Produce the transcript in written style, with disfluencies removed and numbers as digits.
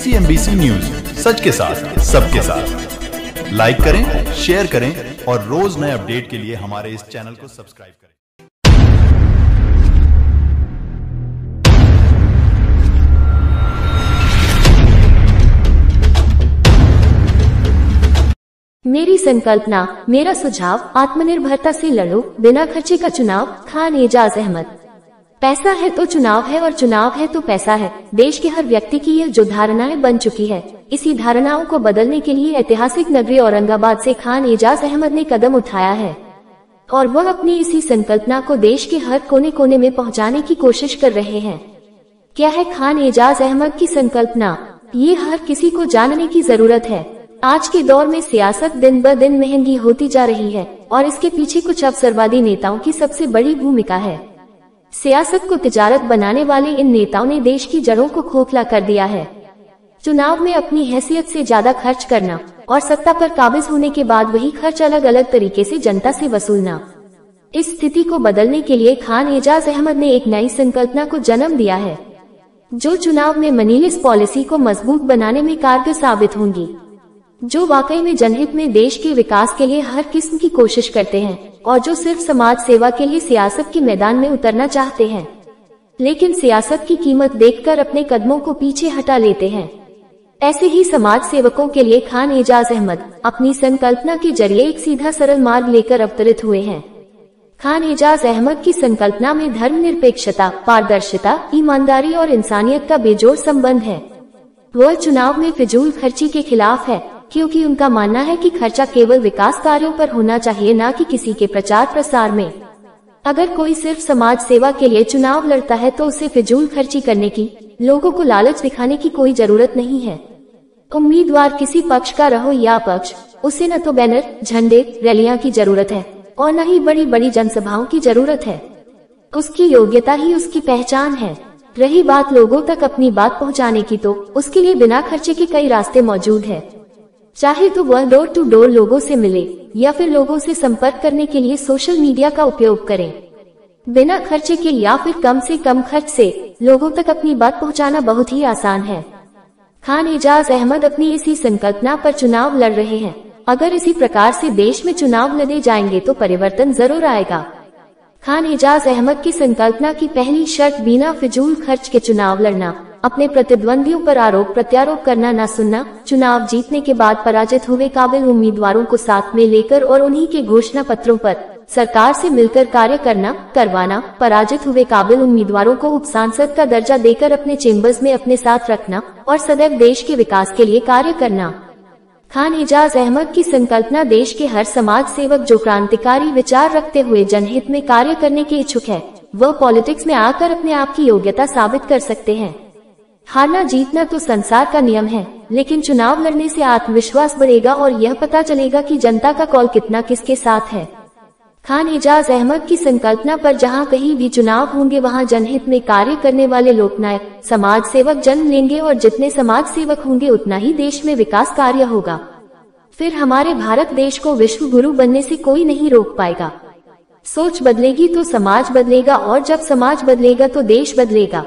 STMBC news, सच के साथ सबके साथ। लाइक करें, शेयर करें और रोज नए अपडेट के लिए हमारे इस चैनल को सब्सक्राइब करें। मेरी संकल्पना, मेरा सुझाव, आत्मनिर्भरता से लड़ो, बिना खर्चे का चुनाव। खान एजाज अहमद। पैसा है तो चुनाव है और चुनाव है तो पैसा है। देश के हर व्यक्ति की यह जो धारणाएं बन चुकी है, इसी धारणाओं को बदलने के लिए ऐतिहासिक नगरी औरंगाबाद से खान एजाज अहमद ने कदम उठाया है और वह अपनी इसी संकल्पना को देश के हर कोने कोने में पहुंचाने की कोशिश कर रहे हैं। क्या है खान एजाज अहमद की संकल्पना? ये हर किसी को जानने की जरूरत है। आज के दौर में सियासत दिन ब दिन महंगी होती जा रही है और इसके पीछे कुछ अवसरवादी नेताओं की सबसे बड़ी भूमिका है। सियासत को तिजारत बनाने वाले इन नेताओं ने देश की जड़ों को खोखला कर दिया है। चुनाव में अपनी हैसियत से ज्यादा खर्च करना और सत्ता पर काबिज होने के बाद वही खर्च अलग अलग तरीके से जनता से वसूलना। इस स्थिति को बदलने के लिए खान एजाज अहमद ने एक नई संकल्पना को जन्म दिया है, जो चुनाव में मनीलेस पॉलिसी को मजबूत बनाने में कारगर साबित होंगी, जो वाकई में जनहित में देश के विकास के लिए हर किस्म की कोशिश करते हैं और जो सिर्फ समाज सेवा के लिए सियासत के मैदान में उतरना चाहते हैं, लेकिन सियासत की कीमत देखकर अपने कदमों को पीछे हटा लेते हैं। ऐसे ही समाज सेवकों के लिए खान एजाज अहमद अपनी संकल्पना के जरिए एक सीधा सरल मार्ग लेकर अवतरित हुए हैं। खान एजाज अहमद की संकल्पना में धर्मनिरपेक्षता, पारदर्शिता, ईमानदारी और इंसानियत का बेजोड़ संबंध है। वह चुनाव में फिजूल खर्ची के खिलाफ है, क्योंकि उनका मानना है कि खर्चा केवल विकास कार्यों पर होना चाहिए, न कि किसी के प्रचार प्रसार में। अगर कोई सिर्फ समाज सेवा के लिए चुनाव लड़ता है तो उसे फिजूल खर्ची करने की, लोगों को लालच दिखाने की कोई जरूरत नहीं है। उम्मीदवार किसी पक्ष का रहो या पक्ष, उसे न तो बैनर, झंडे, रैलियां की जरूरत है और न ही बड़ी बड़ी जनसभाओं की जरूरत है। उसकी योग्यता ही उसकी पहचान है। रही बात लोगों तक अपनी बात पहुंचाने की, तो उसके लिए बिना खर्चे के कई रास्ते मौजूद है। चाहे तो वह डोर टू डोर लोगों से मिले या फिर लोगों से संपर्क करने के लिए सोशल मीडिया का उपयोग करें। बिना खर्चे के या फिर कम से कम खर्च से लोगों तक अपनी बात पहुंचाना बहुत ही आसान है। खान एजाज अहमद अपनी इसी संकल्पना पर चुनाव लड़ रहे हैं। अगर इसी प्रकार से देश में चुनाव लड़े जाएंगे तो परिवर्तन जरूर आएगा। खान एजाज अहमद की संकल्पना की पहली शर्त बिना फिजूल खर्च के चुनाव लड़ना, अपने प्रतिद्वंदियों पर आरोप प्रत्यारोप करना न सुनना, चुनाव जीतने के बाद पराजित हुए काबिल उम्मीदवारों को साथ में लेकर और उन्हीं के घोषणा पत्रों पर सरकार से मिलकर कार्य करवाना, पराजित हुए काबिल उम्मीदवारों को उपसांसद का दर्जा देकर अपने चेम्बर्स में अपने साथ रखना और सदैव देश के विकास के लिए कार्य करना। खान एजाज अहमद की संकल्पना देश के हर समाज सेवक जो क्रांतिकारी विचार रखते हुए जनहित में कार्य करने के इच्छुक है, वह पॉलिटिक्स में आकर अपने आप की योग्यता साबित कर सकते हैं। हारना जीतना तो संसार का नियम है, लेकिन चुनाव लड़ने से आत्मविश्वास बढ़ेगा और यह पता चलेगा कि जनता का कॉल कितना किसके साथ है। खान एजाज अहमद की संकल्पना पर जहां कहीं भी चुनाव होंगे वहां जनहित में कार्य करने वाले लोकनायक, समाज सेवक जन्म लेंगे और जितने समाज सेवक होंगे उतना ही देश में विकास कार्य होगा। फिर हमारे भारत देश को विश्व गुरु बनने से कोई नहीं रोक पाएगा। सोच बदलेगी तो समाज बदलेगा और जब समाज बदलेगा तो देश बदलेगा।